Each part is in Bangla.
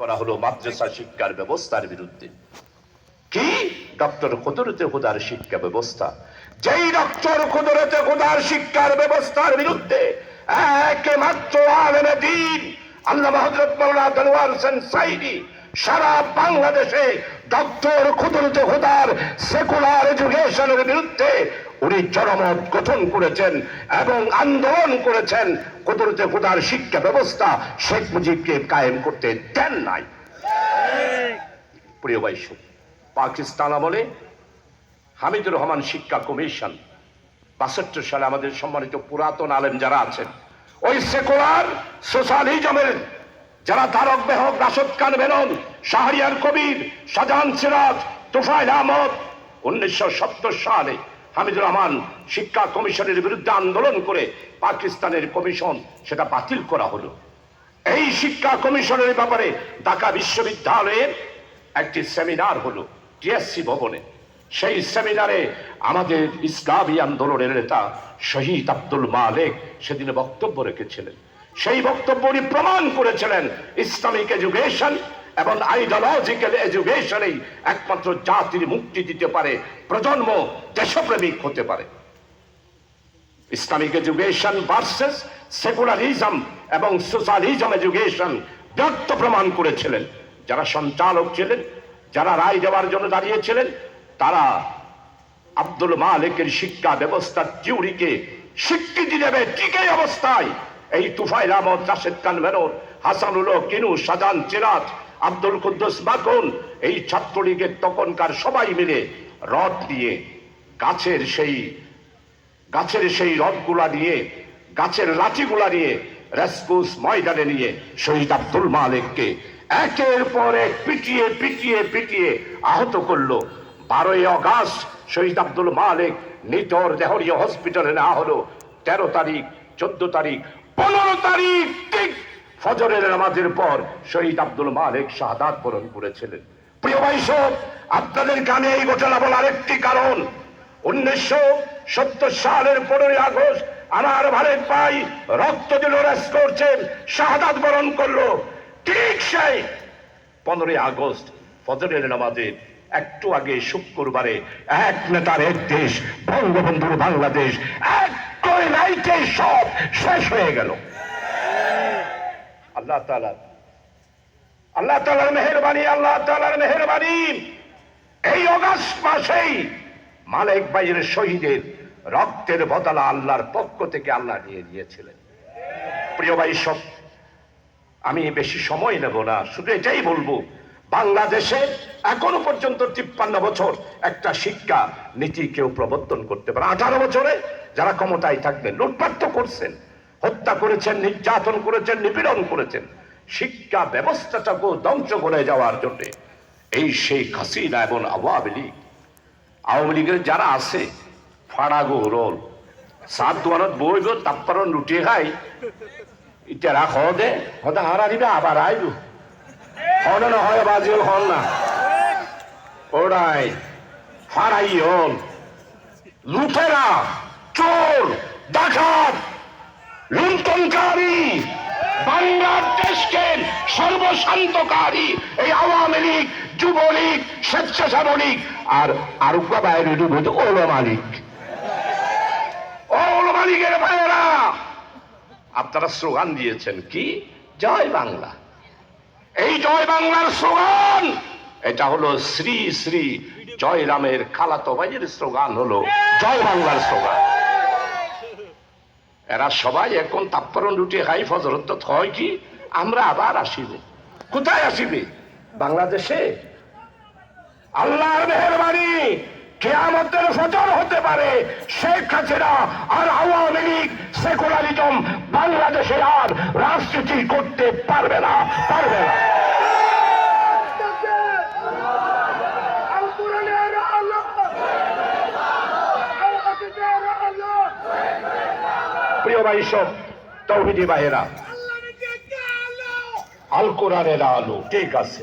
করা হলো মাদ্রাসা শিক্ষার ব্যবস্থার বিরুদ্ধে। কি ডক্টর কুদরতে খুদার শিক্ষা ব্যবস্থা, যেই ডক্টর কুদরতে খুদার শিক্ষার ব্যবস্থার বিরুদ্ধে একমাত্র আলেমে দ্বীন আল্লামা হযরত মাওলানা দেলোয়ার হোসেন সাঈদী সারা বাংলাদেশে ডক্টর কুদরতে খুদার সেকুলার এডুকেশনের বিরুদ্ধে উনি জনমত গঠন করেছেন এবং আন্দোলন করেছেন। কুদরতে খুদার শিক্ষা ব্যবস্থা শেখ মুজিবকে কায়েম করতে দেন নাই। প্রিয় ভাই, পাকিস্তান আমলে হামিদুর রহমান শিক্ষা কমিশন ৬২ সালে আমাদের সম্মানিত পুরাতন আলেম যারা আছেন, ওই সেকুলার সোশ্যালিজমের যারা ধারক বাহক রাশেদ খান মেনন, শাহরিয়ার কবির, শাহজাহান সিরাজ, তুফাইল আহমদ ১৯৭০ সালে হামিদুর রহমান শিক্ষা কমিশনের বিরুদ্ধে আন্দোলন করে পাকিস্তানের কমিশন সেটা বাতিল করা হলো। এই শিক্ষা কমিশনের ব্যাপারে ঢাকা বিশ্ববিদ্যালয়ের একটি সেমিনার হলো টিএসসি ভবনে। সেই সেমিনারে আমাদের ইসলামী আন্দোলনের নেতা শহীদ আব্দুল মালেক সেদিন বক্তব্য রেখেছিলেন। সেই বক্তব্য উনি প্রমাণ করেছিলেন ইসলামিক এডুকেশন এবং আইডিওলজিক্যাল এডুকেশনেই একমাত্র জাতির মুক্তি দিতে পারে, প্রজন্ম দেশপ্রেমিক হতে পারে। ইসলামিক এডুকেশন ভার্সেস সেকুলারিজম এবং সোশ্যালিজম এডুকেশন ব্যর্থ প্রমাণ করেছিলেন। যারা সঞ্চালক ছিলেন, যারা রায় দেওয়ার জন্য দাঁড়িয়েছিলেন, তারা আব্দুল মালেকের শিক্ষা ব্যবস্থার থিওরিকে স্বীকৃতি দেবে টিকে অবস্থায় এই তুফাইল আহমদ, রাশেদ খান মেনন, হাসানুল হক কিনু, শাহজাহান সিরাজ, আব্দুল কুদ্দুস মাখন, এই ছাত্রলীগের তখনকার সবাই মিলে রড নিয়ে গাছের সেই রডগুলা নিয়ে, গাছের লাঠিগুলা নিয়ে রেসকোর্স ময়দানে নিয়ে শহীদ আব্দুল মালেককে একের পর এক পিটিয়ে পিটিয়ে পিটিয়ে আহত করলো। 12ই আগস্ট শহীদ আব্দুল মালেক নিতর দেহরিয়া হসপিটালে নেওয়া হলো। 13 তারিখ, 14 তারিখ, 15 তারিখ ঠিক ফজরের নামাজের পর শহীদ আব্দুল মালেক শাহাদাত বরণ করেছিলেন। প্রিয় ভাই সব, আপনাদের কানে এই ঘটনা বলার একটি কারণ, 1970 সালের 15ই আগস্ট আমার ভারত ভাই রক্ত দিল, রেস করছেন, শাহাদাত বরণ করলো। ঠিক সেই 15ই আগস্ট ফজরের নামাজের একটু আগে শুক্রবারে এক নেতার এক দেশ, বঙ্গবন্ধুর বাংলাদেশ, এক নাইটে সব শেষ হয়ে গেল। আল্লাহ তাআলার মেহেরবানি, আল্লাহ তাআলার মেহেরবানি। এই আগস্ট মাসেই মালেক ভাইয়ের শহীদের রক্তের বদলা আল্লাহর পক্ষ থেকে আল্লাহ নিয়ে নিয়েছিলেন। প্রিয় ভাই সব, আমি বেশি সময় নেব না, শুধু এটাই বলবো, বাংলাদেশে এখনো পর্যন্ত 53 বছর একটা শিক্ষা নীতি কেউ প্রবর্তন করতে পারে। 18 বছরে যারা ক্ষমতায় থাকবেন লুটপাট তো করছেন, হত্যা করেছেন, নির্যাতন করেছেন, নিপীড়ন করেছেন। শিক্ষা ব্যবস্থাটাকেও ধ্বংস করে যাওয়ার জন্য এই শেখ হাসিনা এবং আওয়ামী লীগের যারা আছে ফাড়াগো রোল সাত দোয়ানত বই গো তাপ্পার লুটিয়ে খাই এটা রাখ দে হতে হারা দিবে আবার আইব হনে না হয় বাজিও হন না ওরাই ফাড়াই হল লুটেরা, চোর, ডাকাত, লুণ্ঠনকারী, বাংলাদেশকে সর্বশান্তকারী এই আওয়ামী লীগ, যুবলীগ, স্বেচ্ছাসেবক লীগ আর বাইরে ওলামা লীগ। ওলামা লীগের ভাইয়েরা আপনারা স্লোগান দিয়েছেন কি? জয় বাংলা। এই জয় বাংলার স্লোগান, এটা হলো শ্রী শ্রী জয়রামের খালাতো ভাইয়ের স্লোগান, হলো জয় বাংলার স্লোগান। এরা সবাই এখন তাপ্পরণ লুটিয়ে খাই, ফজরত হয় কি আমরা আবার আসিবে। কোথায় আসিবে? বাংলাদেশে। আল্লাহর মেহেরবানি, কিয়ামতের ফজর হতে পারে শেখ হাসিনা আর আওয়ামী লীগ সেকুলারিজম বাংলাদেশে আর রাজনীতি করতে পারবে না, পারবে না। প্রিয় ভাই সব তৌহিদি ভাইয়েরা, আল কোরআনের আলো, ঠিক আছে,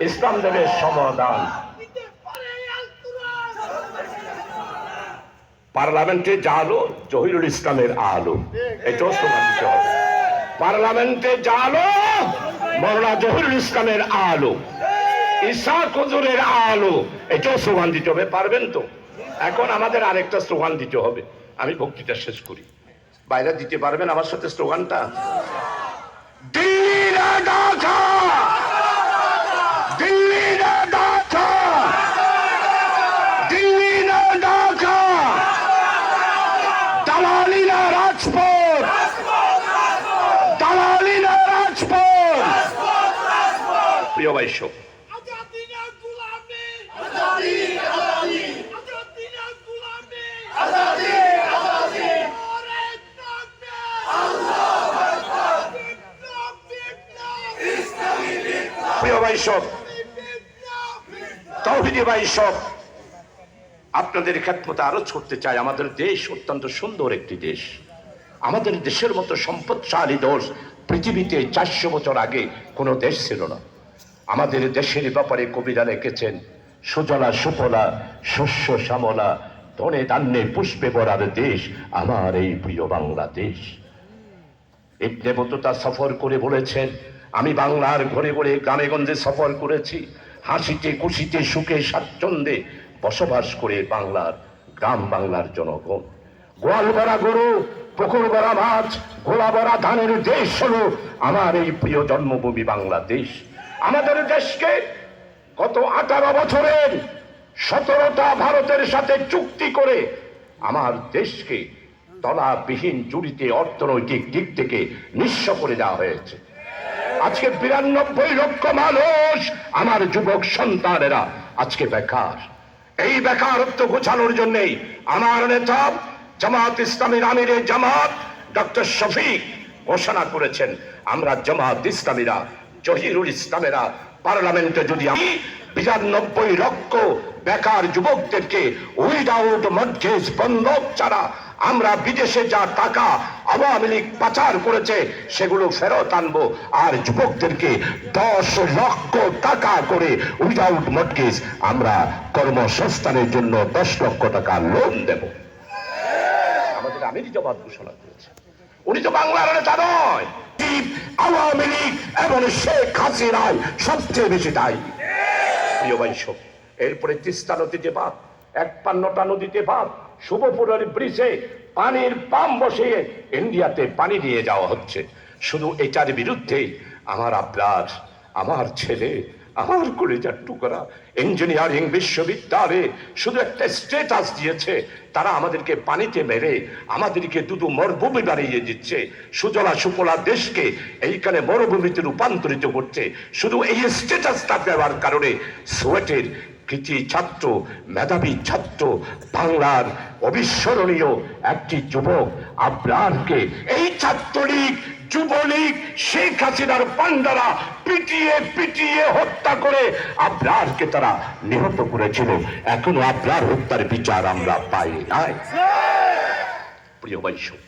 ইসলাম দেবের সমাধান। পার্লামেন্টে যা আলো জহিরুল ইসলামের আলো, এটাও প্রমাণ দিতে হবে। পার্লামেন্টে যা আলো মৌলানা জহিরুল ইসলামের আলো, ইসহাক হুজুরের আলো, এটাও স্লোগান দিতে হবে। পারবেন তো? এখন আমাদের আরেকটা স্লোগান দিতে হবে। আমি বক্তৃতা শেষ করি। বাইরে দিতে পারবেন আমার সাথে স্লোগানটা? দিল্লি না ঢাকা, দিল্লি না ঢাকা, দিল্লি না ঢাকা, দালালি না রাজপথ, দালালি না রাজপথ। প্রিয় ভাইস, প্রিয় ভাই সব, তৌহিদি ভাই সব, আপনাদের খেদমতে আরো করতে চাই। আমাদের দেশ অত্যন্ত সুন্দর একটি দেশ। আমাদের দেশের মতো সম্পদশালী দেশ পৃথিবীতে 400 বছর আগে কোনো দেশ ছিল না। আমাদের দেশের ব্যাপারে কবিরা লিখেছেন, সুজলা সুফলা শস্য শ্যামলা, ধনে ধান্যে পুষ্পে ভরার দেশ আমার এই প্রিয় বাংলাদেশ। ইবনে বতুতা সফর করে বলেছেন, আমি বাংলার ঘরে ঘরে গ্রামে গঞ্জে সফর করেছি, হাসিতে খুশিতে সুখে স্বাচ্ছন্দ্যে বসবাস করে বাংলার গ্রাম বাংলার জনগণ। গোয়াল ভরা গরু, পুকুর ভরা মাছ, গোলা ভরা ধানের দেশ হলো আমার এই প্রিয় জন্মভূমি বাংলাদেশ। আমাদের দেশকে গত 18 বছরের 17টা ভারতের সাথে চুক্তি করে আমার দেশকে তলাবিহীন জুড়িতে অর্থনৈতিক দিক থেকে নিঃস্ব করে দেওয়া হয়েছে। আজকে 92 লক্ষ মানুষ, আমার যুবক সন্তানেরা আজকে বেকার। এই বেকারত্ব ঘোচানোর জন্যই আমার নেতা জামাত ইসলামীর আমিরে জামাত ডক্টর শফিক ঘোষণা করেছেন, আমরা জামাত ইসলামীরা, জহিরুল ইসলামেরা পার্লামেন্টে যদি 92 লক্ষ বেকার যুবকদেরকে উইদাউট মর্টগেজ বন্ধক ছাড়া আমরা বিদেশে যা টাকা আওয়ামী লীগ পাচার করেছে সেগুলো ফেরত আনবো, আর যুবকদেরকে 10 লক্ষ টাকা করে উইদাউট মর্টগেজ আমরা কর্মসংস্থানের জন্য 10 লক্ষ টাকা লোন দেব। আমাদের আমির জামাত ঘোষণা করেছে। উনি তো বাংলার নেতা নয়, আওয়ামী লীগ এবং শেখ হাসিনাই সবচেয়ে বেশি দায়ী। প্রিয় ভাই সব, এরপরে তিস্তা নদীতে বাদ, 51টা নদীতে বাদ, শুভপুরের ব্রিজে পানির পাম্প বসিয়ে ইন্ডিয়াতে পানি নিয়ে যাওয়া হচ্ছে। শুধু এটার বিরুদ্ধে আমার আবরার, আমার ছেলে, আমার কলেজার টুকরা ইঞ্জিনিয়ারিং বিশ্ববিদ্যালয়ে শুধু একটা স্ট্যাটাস দিয়েছে, তারা আমাদেরকে পানিতে মেরে আমাদেরকে দুটো মরুভূমি বানিয়ে দিচ্ছে। সুজলা সুফলা দেশকে এইখানে মরুভূমিতে রূপান্তরিত করছে। শুধু এই স্ট্যাটাসটা দেওয়ার কারণে সোয়েটের কৃতি ছাত্র, মেধাবী ছাত্র, বাংলার অবিস্মরণীয় একটি যুবক আবরারকে এই ছাত্রলীগ, যুবলীগ, শেখ হাসিনার পান্ডারা পিটিয়ে পিটিয়ে হত্যা করে আবরারকে তারা নিহত করেছিল। এখনো আবরার হত্যার বিচার আমরা পাই নাই। প্রিয় বৈষ্ণব,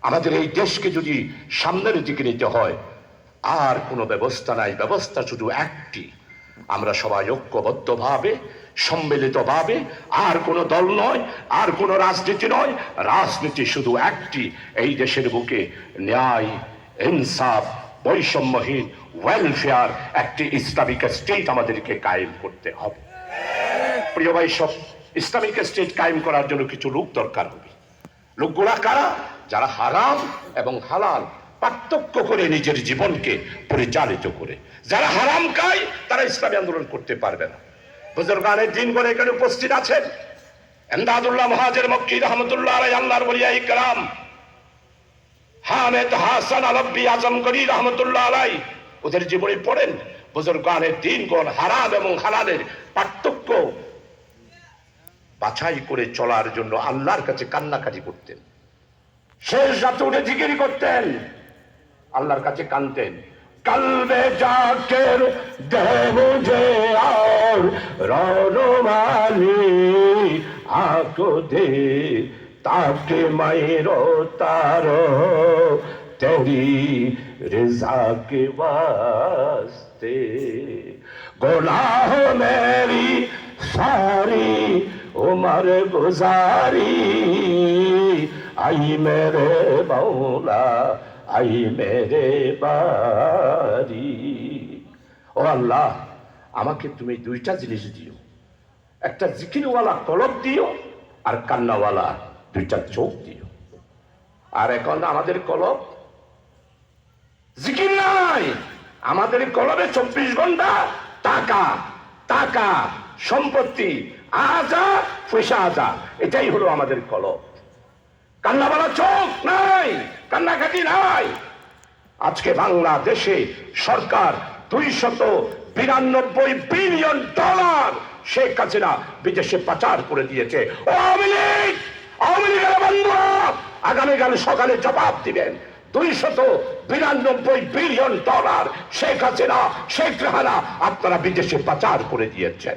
আমাদের এই দেশকে যদি সামনের দিকে নিতে হয়, আর কোনো ব্যবস্থা নাই, ব্যবস্থা শুধু একটি, আমরা সবাই ঐক্যবদ্ধভাবে সম্মিলিতভাবে, আর কোনো দল নয়, আর কোনো রাজনীতি নয়, রাজনীতি শুধু একটি, এই দেশের বুকে ন্যায়, ইনসাফ, বৈষম্যহীন ওয়েলফেয়ার একটি ইসলামিক স্টেট আমাদেরকে কায়েম করতে হবে। প্রিয় ভাই সব, ইসলামিক স্টেট কায়েম করার জন্য কিছু লোক দরকার হবে। লোকগুলা কারা? যারা হারাম এবং হালাল পার্থক্য করে নিজের জীবনকে পরিচালিত করে। যারা হারাম খায় তারা ইসলামী আন্দোলন করতে পারবে না। বুজুর্গানের দিন করে এখানে উপস্থিত আছেন, এমদাদুল্লাহ মুহাজির মক্কি রহমতুল্লাহ আলাইহি, আল্লাহর ওলিয়া ইকরাম, হামেদ হাসান আলব্বি আজমগরি রহমতুল্লাহ আলাইহি, ওদের জীবনী পড়েন। বুজুর্গানের দিনগণ হারাম এবং হালালের পার্থক্য বাছাই করে চলার জন্য আল্লাহর কাছে কান্নাকাটি করতেন। শেষ রাতে উঠে জিকির করতেন, আল্লাহর কাছে কাঁদতেন। কলবে জাকের দে মুঝে আর রনমালি আঁখো দে তাকে মাইরো তারো তেরি রিজা के वास्ते गुनाह मेरी सारी उमर गुजारी आई मेरे मौला আই মেরে বাড়ি। ও আল্লাহ, আমাকে তুমি দুইটা জিনিস দিও, একটা জিকিরওয়ালা কলব দিও, আর কান্নাওয়ালা দুইটা চোখ দিও। আর এখন আমাদের কলব জিকির নাই, আমাদের কলবে 24 ঘন্টা টাকা টাকা সম্পত্তি, আজা পয়সা আজা, এটাই হলো আমাদের কলব। কান্নাওয়ালা চোখ নাই, কান্নাকাটি নাই। আজকে বাংলাদেশে সরকার 292 বিলিয়ন ডলার শেখ হাসিনা বিদেশে পাচার করে দিয়েছে। আওয়ামী লীগের বন্ধুরা আগামীকাল সকালে জবাব দিবেন। 292 বিলিয়ন ডলার শেখ হাসিনা, শেখ রেহানা আপনারা বিদেশে পাচার করে দিয়েছেন।